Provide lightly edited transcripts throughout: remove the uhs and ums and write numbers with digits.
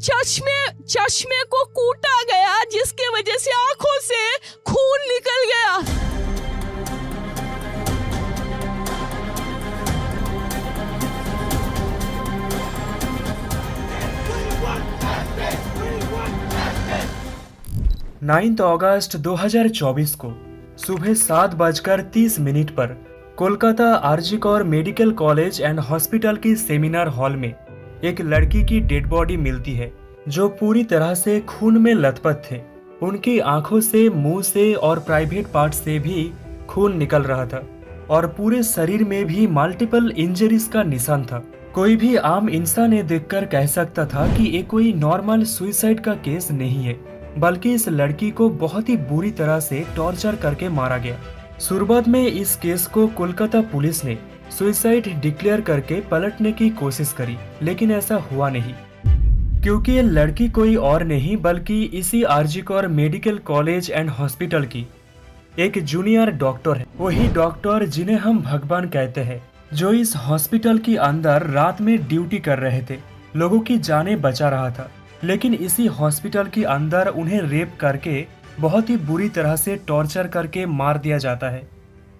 चश्मे चश्मे को कूटा गया, जिसके वजह से आंखों से खून निकल गया। अगस्त 2024 को सुबह 7:30 पर Kolkata RG Kar medical college and hospital की सेमिनार हॉल में एक लड़की की डेड बॉडी मिलती है जो पूरी तरह से खून में लथपथ थे। उनकी आंखों से, मुंह से और प्राइवेट पार्ट से भी खून निकल रहा था और पूरे शरीर में भी मल्टीपल इंजरीज का निशान था। कोई भी आम इंसान ये देखकर कह सकता था कि ये कोई नॉर्मल सुसाइड का केस नहीं है, बल्कि इस लड़की को बहुत ही बुरी तरह से टॉर्चर करके मारा गया। शुरुआत में इस केस को कोलकाता पुलिस ने सुसाइड डिक्लेयर करके पलटने की कोशिश करी, लेकिन ऐसा हुआ नहीं, क्योंकि ये लड़की कोई और नहीं बल्कि इसी RG Kar medical college and hospital की एक जूनियर डॉक्टर है। वही डॉक्टर जिन्हें हम भगवान कहते हैं, जो इस हॉस्पिटल के अंदर रात में ड्यूटी कर रहे थे, लोगों की जानें बचा रहा था। लेकिन इसी हॉस्पिटल के अंदर उन्हें रेप करके बहुत ही बुरी तरह से टॉर्चर करके मार दिया जाता है।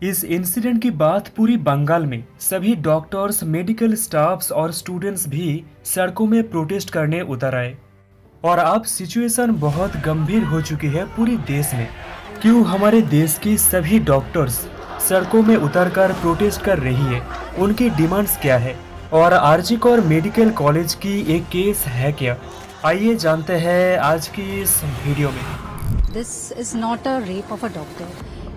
इस इंसिडेंट की बात पूरी बंगाल में सभी डॉक्टर्स, मेडिकल स्टाफ्स और स्टूडेंट्स भी सड़कों में प्रोटेस्ट करने उतर आए और अब सिचुएशन बहुत गंभीर हो चुकी है पूरी देश में। क्यों हमारे देश की सभी डॉक्टर्स सड़कों में उतरकर प्रोटेस्ट कर रही है, उनकी डिमांड्स क्या है और आरजी कौर मेडिकल कॉलेज की एक केस है क्या, आइए जानते हैं आज की इस वीडियो में। This is not a rape of a doctor.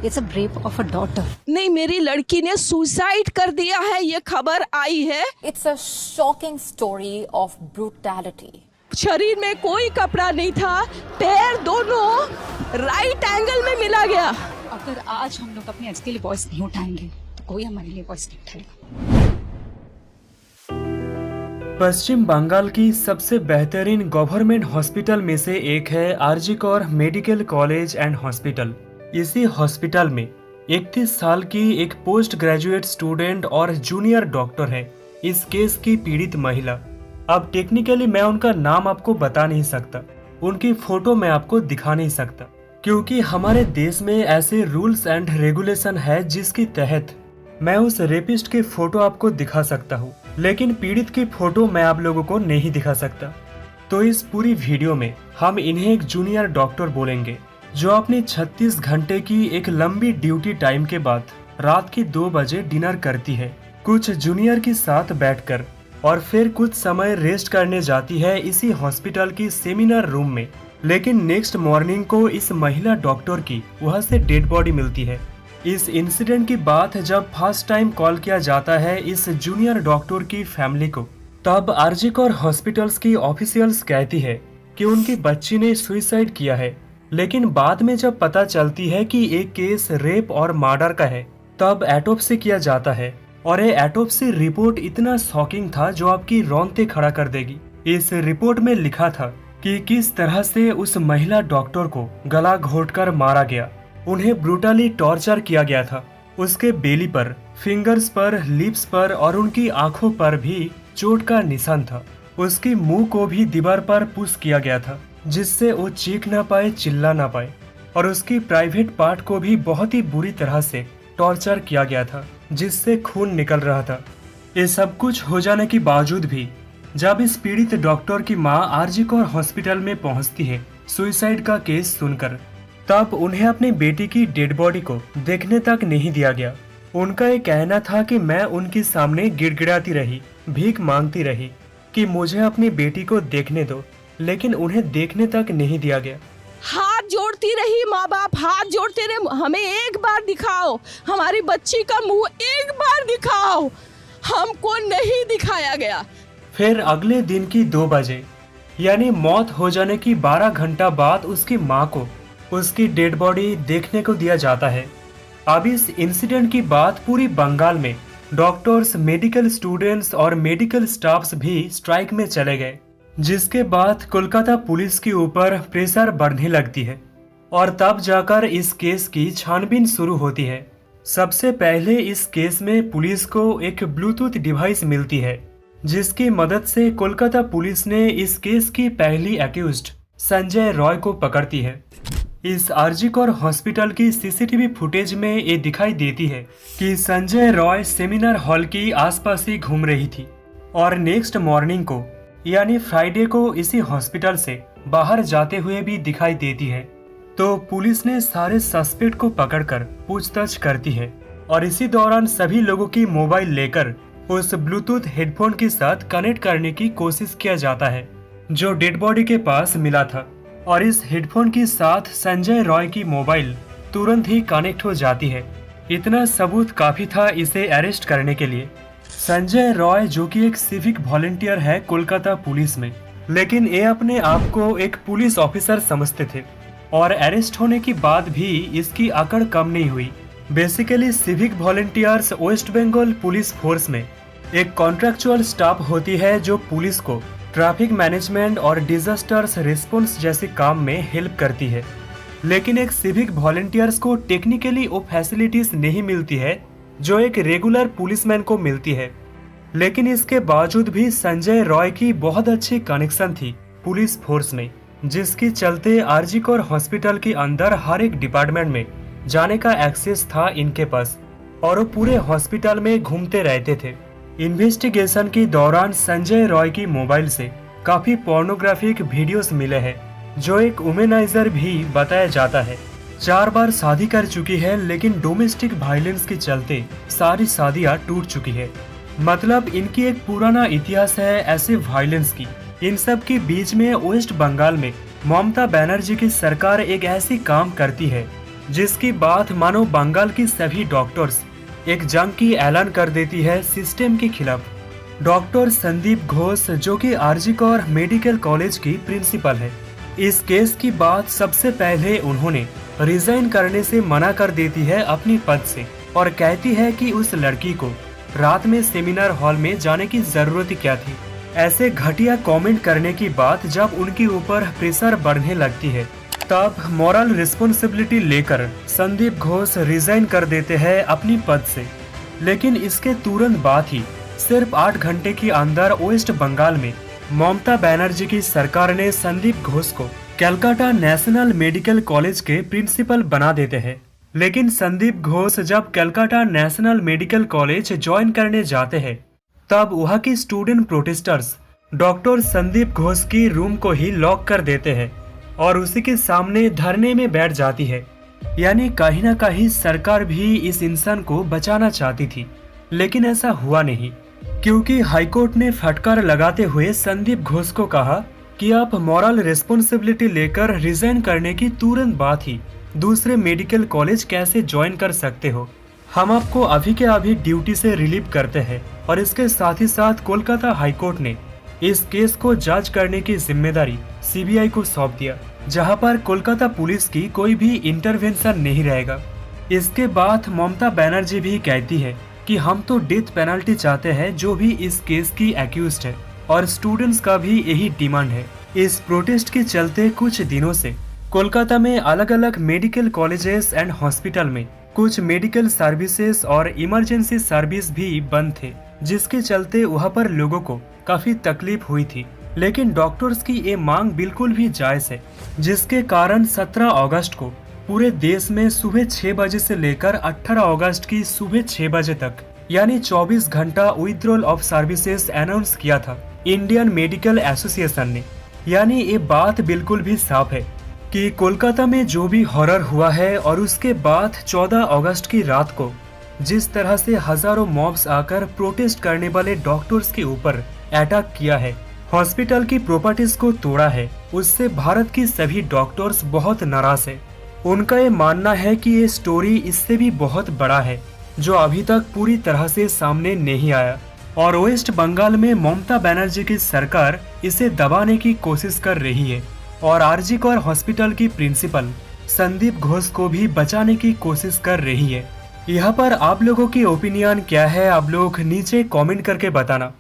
It's a rape of a daughter. नहीं, मेरी लड़की ने सुसाइड कर दिया है, ये खबर आई है। It's a shocking story of brutality. शरीर में कोई कपड़ा नहीं था, पैर दोनों राइट एंगल में मिला गया। अगर आज हम लोग अपने एक्स के लिए वॉइस नहीं उठाएंगे तो कोई हमारे लिए वॉइस नहीं उठाएगा। पश्चिम बंगाल की सबसे बेहतरीन गवर्नमेंट हॉस्पिटल में से एक है RG Kar medical college and hospital. इसी हॉस्पिटल में 31 साल की एक पोस्ट ग्रेजुएट स्टूडेंट और जूनियर डॉक्टर है इस केस की पीड़ित महिला। अब टेक्निकली मैं उनका नाम आपको बता नहीं सकता, उनकी फोटो मैं आपको दिखा नहीं सकता, क्योंकि हमारे देश में ऐसे रूल्स एंड रेगुलेशन है जिसके तहत मैं उस रेपिस्ट की फोटो आपको दिखा सकता हूँ, लेकिन पीड़ित की फोटो मैं आप लोगों को नहीं दिखा सकता। तो इस पूरी वीडियो में हम इन्हें एक जूनियर डॉक्टर बोलेंगे जो अपनी 36 घंटे की एक लंबी ड्यूटी टाइम के बाद रात की 2 बजे डिनर करती है कुछ जूनियर के साथ बैठकर, और फिर कुछ समय रेस्ट करने जाती है इसी हॉस्पिटल की सेमिनार रूम में। लेकिन नेक्स्ट मॉर्निंग को इस महिला डॉक्टर की वहां से डेड बॉडी मिलती है। इस इंसिडेंट की बात जब फर्स्ट टाइम कॉल किया जाता है इस जूनियर डॉक्टर की फैमिली को, तब आरजी कौर हॉस्पिटल्स की ऑफिशियल्स कहती है कि उनकी बच्ची ने सुसाइड किया है। लेकिन बाद में जब पता चलती है कि एक केस रेप और मर्डर का है, तब ऑटोप्सी किया जाता है और ये ऑटोप्सी रिपोर्ट इतना शॉकिंग था जो आपकी रोंगटे खड़ा कर देगी। इस रिपोर्ट में लिखा था कि किस तरह से उस महिला डॉक्टर को गला घोंटकर मारा गया, उन्हें ब्रूटली टॉर्चर किया गया था। उसके बेली पर, फिंगर्स पर, लिप्स पर और उनकी आंखों पर भी चोट का निशान था। उसकी मुंह को भी दीवार पर पुश किया गया था जिससे वो चीख ना पाए, चिल्ला ना पाए, और उसकी प्राइवेट पार्ट को भी बहुत ही बुरी तरह से टॉर्चर किया गया था जिससे खून निकल रहा था। ये सब कुछ हो जाने के बावजूद भी जब इस पीड़ित डॉक्टर की मां आरजी कौर हॉस्पिटल में पहुंचती है सुसाइड का केस सुनकर, तब उन्हें अपनी बेटी की डेड बॉडी को देखने तक नहीं दिया गया। उनका ये कहना था कि मैं उनके सामने गिड़गिड़ाती रही, भीख मांगती रही कि मुझे अपनी बेटी को देखने दो, लेकिन उन्हें देखने तक नहीं दिया गया। हाथ जोड़ती रही, माँ बाप हाथ जोड़ते रहे, हमें एक बार दिखाओ, हमारी बच्ची का मुंह एक बार दिखाओ, हमको नहीं दिखाया गया। फिर अगले दिन की 2 बजे यानी मौत हो जाने की 12 घंटा बाद उसकी माँ को उसकी डेड बॉडी देखने को दिया जाता है। अब इस इंसिडेंट की बात पूरी बंगाल में डॉक्टर्स, मेडिकल स्टूडेंट्स और मेडिकल स्टाफ्स भी स्ट्राइक में चले गए, जिसके बाद कोलकाता पुलिस के ऊपर प्रेशर बढ़ने लगती है और तब जाकर इस केस की छानबीन शुरू होती है। सबसे पहले इस केस में पुलिस को एक ब्लूटूथ डिवाइस मिलती है जिसकी मदद से कोलकाता पुलिस ने इस केस की पहली एक्यूज्ड संजय रॉय को पकड़ती है। इस आरजी कौर हॉस्पिटल की सीसीटीवी फुटेज में ये दिखाई देती है कि संजय रॉय सेमिनार हॉल की आसपास ही घूम रही थी और नेक्स्ट मॉर्निंग को यानी फ्राइडे को इसी हॉस्पिटल से बाहर जाते हुए भी दिखाई देती है। तो पुलिस ने सारे सस्पेक्ट को पकड़कर पूछताछ करती है और इसी दौरान सभी लोगों की मोबाइल लेकर उस ब्लूटूथ हेडफोन के साथ कनेक्ट करने की कोशिश किया जाता है जो डेड बॉडी के पास मिला था और इस हेडफोन के साथ संजय रॉय की मोबाइल तुरंत ही कनेक्ट हो जाती है। इतना सबूत काफी था इसे अरेस्ट करने के लिए। संजय रॉय जो कि एक सिविक वॉलंटियर है कोलकाता पुलिस में, लेकिन ये अपने आप को एक पुलिस ऑफिसर समझते थे और अरेस्ट होने के बाद भी इसकी अकड़ कम नहीं हुई। Basically civic volunteers West Bengal police force में एक कॉन्ट्रैक्चुअल स्टाफ होती है जो पुलिस को ट्रैफिक मैनेजमेंट और डिजास्टर्स रिस्पॉन्स जैसे काम में हेल्प करती है। लेकिन एक सिविक वॉलंटियर्स को टेक्निकली वो फैसिलिटीज नहीं मिलती है जो एक रेगुलर पुलिसमैन को मिलती है। लेकिन इसके बावजूद भी संजय रॉय की बहुत अच्छी कनेक्शन थी पुलिस फोर्स में, जिसके चलते आरजी कौर हॉस्पिटल के अंदर हर एक डिपार्टमेंट में जाने का एक्सेस था इनके पास और वो पूरे हॉस्पिटल में घूमते रहते थे। इन्वेस्टिगेशन के दौरान संजय रॉय की मोबाइल से काफी पोर्नोग्राफिक वीडियोस मिले हैं जो एक वुमेनाइजर भी बताया जाता है। 4 बार शादी कर चुकी है लेकिन डोमेस्टिक वायलेंस के चलते सारी शादियां टूट चुकी है। मतलब इनकी एक पुराना इतिहास है ऐसे वायलेंस की। इन सब के बीच में वेस्ट बंगाल में ममता बनर्जी की सरकार एक ऐसी काम करती है जिसकी बात मानो बंगाल की सभी डॉक्टर्स एक जंग की ऐलान कर देती है सिस्टम के खिलाफ। डॉक्टर संदीप घोष जो कि आरजी कौर मेडिकल कॉलेज की प्रिंसिपल है, इस केस की बात सबसे पहले उन्होंने रिजाइन करने से मना कर देती है अपनी पद से और कहती है कि उस लड़की को रात में सेमिनार हॉल में जाने की जरूरत क्या थी। ऐसे घटिया कमेंट करने की बात जब उनके ऊपर प्रेशर बढ़ने लगती है तब मॉरल रिस्पॉन्सिबिलिटी लेकर संदीप घोष रिजाइन कर देते हैं अपनी पद से। लेकिन इसके तुरंत बाद ही सिर्फ 8 घंटे के अंदर वेस्ट बंगाल में ममता बनर्जी की सरकार ने संदीप घोष को कलकत्ता नेशनल मेडिकल कॉलेज के प्रिंसिपल बना देते हैं। लेकिन संदीप घोष जब Calcutta national medical college join करने जाते हैं तब वहाँ की student protesters doctor Sandeep Ghosh की रूम को ही लॉक कर देते हैं और उसी के सामने धरने में बैठ जाती है। यानी कहीं ना कहीं सरकार भी इस इंसान को बचाना चाहती थी, लेकिन ऐसा हुआ नहीं क्योंकि हाईकोर्ट ने फटकार लगाते हुए संदीप घोष को कहा कि आप मॉरल रिस्पॉन्सिबिलिटी लेकर रिजाइन करने की तुरंत बाद ही दूसरे मेडिकल कॉलेज कैसे ज्वाइन कर सकते हो। हम आपको अभी के अभी ड्यूटी से रिलीव करते हैं। और इसके साथ ही साथ कोलकाता हाईकोर्ट ने इस केस को जांच करने की जिम्मेदारी सीबीआई को सौंप दिया, जहां पर कोलकाता पुलिस की कोई भी इंटरवेंशन नहीं रहेगा। इसके बाद ममता बनर्जी भी कहती है कि हम तो डेथ पेनल्टी चाहते हैं जो भी इस केस की एक्यूज्ड है और स्टूडेंट्स का भी यही डिमांड है। इस प्रोटेस्ट के चलते कुछ दिनों से कोलकाता में अलग अलग मेडिकल कॉलेजेस एंड हॉस्पिटल में कुछ मेडिकल सर्विसेज और इमरजेंसी सर्विस भी बंद थे, जिसके चलते वहां पर लोगों को काफी तकलीफ हुई थी। लेकिन डॉक्टर्स की ये मांग बिल्कुल भी जायज है, जिसके कारण 17 अगस्त को पूरे देश में सुबह 6 बजे से लेकर 18 अगस्त की सुबह 6 बजे तक यानी 24 घंटा विथड्रॉल ऑफ सर्विसेज अनाउंस किया था इंडियन मेडिकल एसोसिएशन ने। यानी ये बात बिल्कुल भी साफ है कि कोलकाता में जो भी हॉरर हुआ है और उसके बाद 14 अगस्त की रात को जिस तरह से हजारों मॉब्स आकर प्रोटेस्ट करने वाले डॉक्टर्स के ऊपर अटैक किया है, हॉस्पिटल की प्रॉपर्टीज को तोड़ा है, उससे भारत की सभी डॉक्टर्स बहुत नाराज है। उनका ये मानना है कि ये स्टोरी इससे भी बहुत बड़ा है जो अभी तक पूरी तरह से सामने नहीं आया और वेस्ट बंगाल में ममता बनर्जी की सरकार इसे दबाने की कोशिश कर रही है और आरजी कौर हॉस्पिटल की प्रिंसिपल संदीप घोष को भी बचाने की कोशिश कर रही है। यहाँ पर आप लोगों की ओपिनियन क्या है, आप लोग नीचे कमेंट करके बताना।